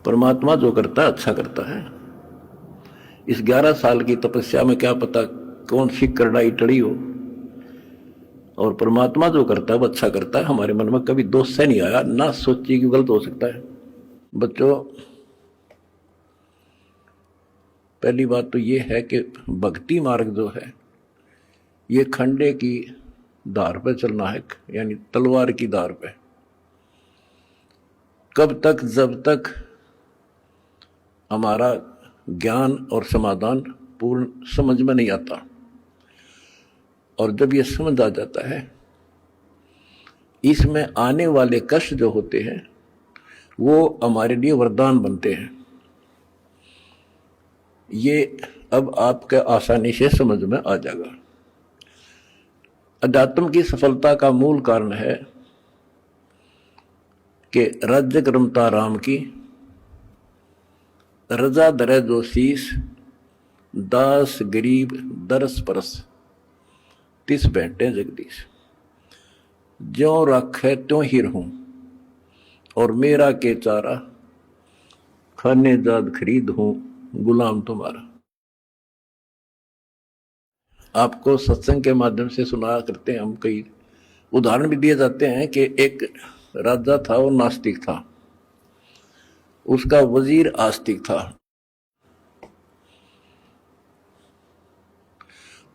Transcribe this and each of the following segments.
परमात्मा जो करता है अच्छा करता है। इस 11 साल की तपस्या में क्या पता कौन सी करड़ाई टड़ी हो, और परमात्मा जो करता है वो अच्छा करता है। हमारे मन में कभी दोष से नहीं आया, ना सोचिए कि गलत हो सकता है। बच्चों, पहली बात तो ये है कि भक्ति मार्ग जो है ये खंडे की धार पर चलना है, यानी तलवार की धार पे। कब तक? जब तक हमारा ज्ञान और समाधान पूर्ण समझ में नहीं आता। और जब ये समझ आ जाता है, इसमें आने वाले कष्ट जो होते हैं वो हमारे लिए वरदान बनते हैं। ये अब आपके आसानी से समझ में आ जाएगा। अध्यात्म की सफलता का मूल कारण है कि राज्य क्रमता राम की, रजा दरे जो शीस, दास गरीब दरस परस, तिस बैठे जगदीश। ज्यों रखे त्यों ही रहूं, और मेरा के चारा, खाने जाद खरीद हूं, गुलाम तुम्हारा। आपको सत्संग के माध्यम से सुना करते हैं हम, कई उदाहरण भी दिए जाते हैं कि एक राजा था, वो नास्तिक था, उसका वजीर आस्तिक था,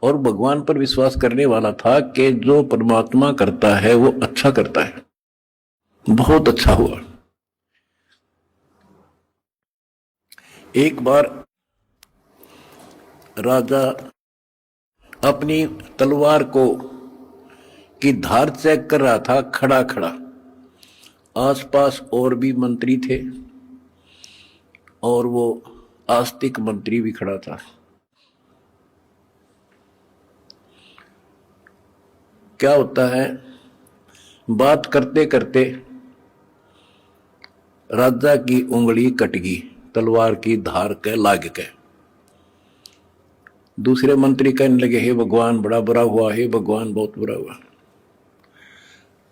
और भगवान पर विश्वास करने वाला था कि जो परमात्मा करता है वो अच्छा करता है। बहुत अच्छा हुआ। एक बार राजा अपनी तलवार को की धार चेक कर रहा था, खड़ा खड़ा। आसपास और भी मंत्री थे, और वो आस्तिक मंत्री भी खड़ा था। क्या होता है, बात करते करते राजा की उंगली कट गई, तलवार की धार के लाग के। दूसरे मंत्री कहने लगे, हे भगवान बड़ा बुरा हुआ, हे भगवान बहुत बुरा हुआ।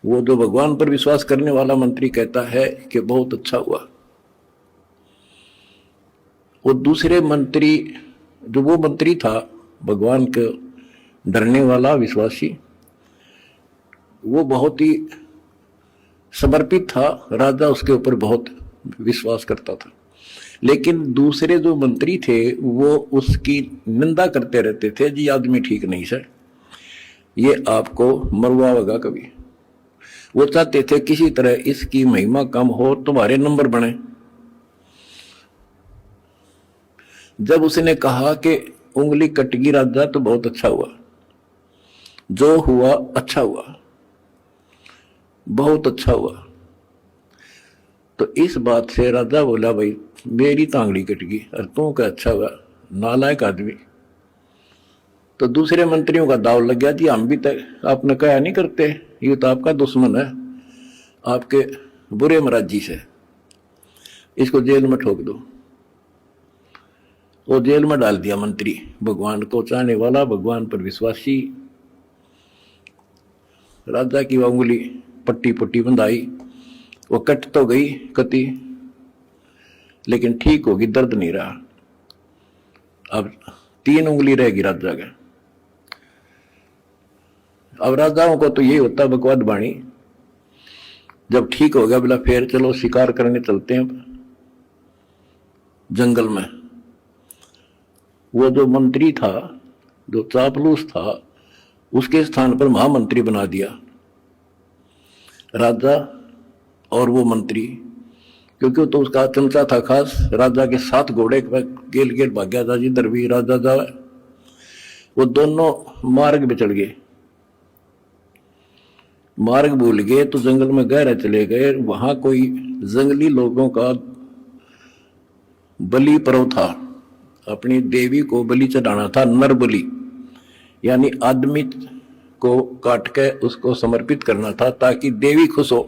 वो जो भगवान पर विश्वास करने वाला मंत्री कहता है कि बहुत अच्छा हुआ। वो दूसरे मंत्री, जो वो मंत्री था भगवान के डरने वाला विश्वासी, वो बहुत ही समर्पित था, राजा उसके ऊपर बहुत विश्वास करता था। लेकिन दूसरे जो मंत्री थे वो उसकी निंदा करते रहते थे, जी आदमी ठीक नहीं सर, ये आपको मरवाएगा कभी। वो चाहते थे किसी तरह इसकी महिमा कम हो, तुम्हारे नंबर बने। जब उसने कहा कि उंगली कटगी राजा तो बहुत अच्छा हुआ, जो हुआ अच्छा हुआ, बहुत अच्छा हुआ, तो इस बात से राजा बोला, भाई मेरी तांगड़ी कट गई और तू का अच्छा हुआ, नालायक आदमी। तो दूसरे मंत्रियों का दाव लग गया, जी हम भी तक आपने कहा नहीं करते, ये तो आपका दुश्मन है, आपके बुरे मराजी से, इसको जेल में ठोक दो। वो जेल में डाल दिया मंत्री, भगवान को चाहने वाला, भगवान पर विश्वासी। राजा की उंगली पट्टी पट्टी बंधाई, वो कट तो गई कति, लेकिन ठीक होगी, दर्द नहीं रहा। अब 3 उंगली रहेगी राजा का। अब राजाओं को तो यही होता बकवाद बाणी, जब ठीक हो गया बोला फिर चलो शिकार करने चलते हैं जंगल में। वो जो मंत्री था, जो चापलूस था, उसके स्थान पर महामंत्री बना दिया राजा और वो मंत्री, क्योंकि तो उसका चमचा था खास। राजा के 7 घोड़े गेल गेल भाग्या था, जिधर भी राजा जाए। वो दोनों मार्ग पे चढ़ गए, मार्ग भूल गए तो जंगल में गहरे चले गए। वहां कोई जंगली लोगों का बलि पर्व था, अपनी देवी को बलि चढ़ाना था, नर बलि, यानी आदमी को काट के उसको समर्पित करना था ताकि देवी खुश हो।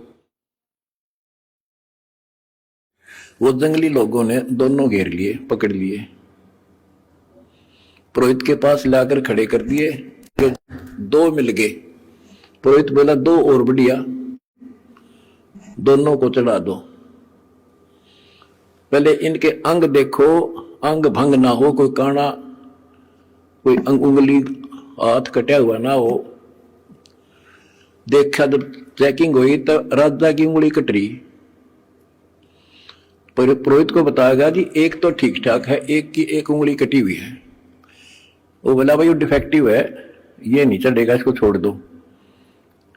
वो जंगली लोगों ने दोनों घेर लिए, पकड़ लिए, पुरोहित के पास लाकर खड़े कर दिए कि 2 मिल गए। पुरोहित बोला 2 और बढ़िया, दोनों को चढ़ा दो। पहले इनके अंग देखो, अंग भंग ना हो, कोई काना, कोई उंगली हाथ कटा हुआ ना हो। देखा जब चेकिंग हुई तो राजा की उंगली कट रही। पुरोहित को बताया गया जी एक तो ठीक ठाक है, एक की एक उंगली कटी हुई है। वो बोला भाई वो डिफेक्टिव है, ये नहीं चलेगा, इसको छोड़ दो,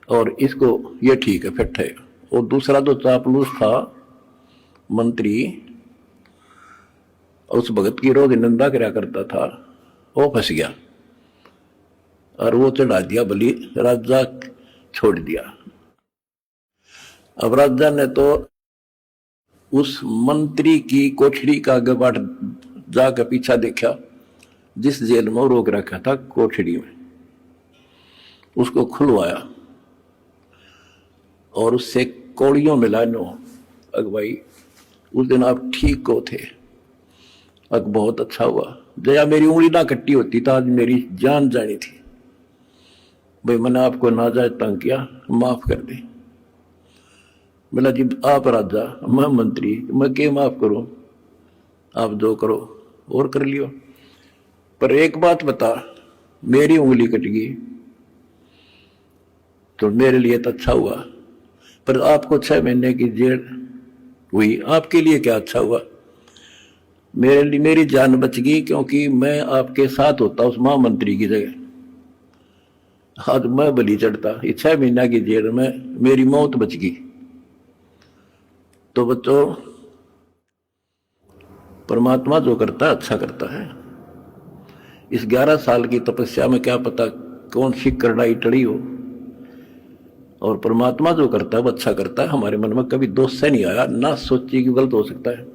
और इसको ये ठीक है, फिट है। और दूसरा जो चापलूस था मंत्री, उस भगत की रोज निंदा करा करता था, वो फंस गया और वो चढ़ा दिया बलि, राजा छोड़ दिया। अब राजा ने तो उस मंत्री की कोठरी का गबाट जाकर पीछा देखा, जिस जेल में रोक रखा था कोठरी में, उसको खुलवाया और उससे कौड़ियों मिला नो, अगवाई उस दिन आप ठीक को थे, अग बहुत अच्छा हुआ, जया मेरी उंगली ना कट्टी होती तो आज मेरी जान जानी थी। भाई मैंने आपको नाजायज तंग किया, माफ कर दे। बोला जी आप राजा, मैं मंत्री, मैं क्या माफ करूं, आप जो करो और कर लियो, पर एक बात बता, मेरी उंगली कट गई तो मेरे लिए तो अच्छा हुआ, पर आपको 6 महीने की जेल हुई, आपके लिए क्या अच्छा हुआ? मेरे लिए मेरी जान बच गई, क्योंकि मैं आपके साथ होता उस महामंत्री की जगह, आज मैं बलि चढ़ता। 6 महीना की जेल में मेरी मौत बच गई। तो बच्चों, परमात्मा जो करता है अच्छा करता है। इस 11 साल की तपस्या में क्या पता कौन सी करड़ाई टड़ी हो, और परमात्मा जो करता है वो अच्छा करता है। हमारे मन में कभी दोष से नहीं आया, ना सोचिए कि गलत हो सकता है।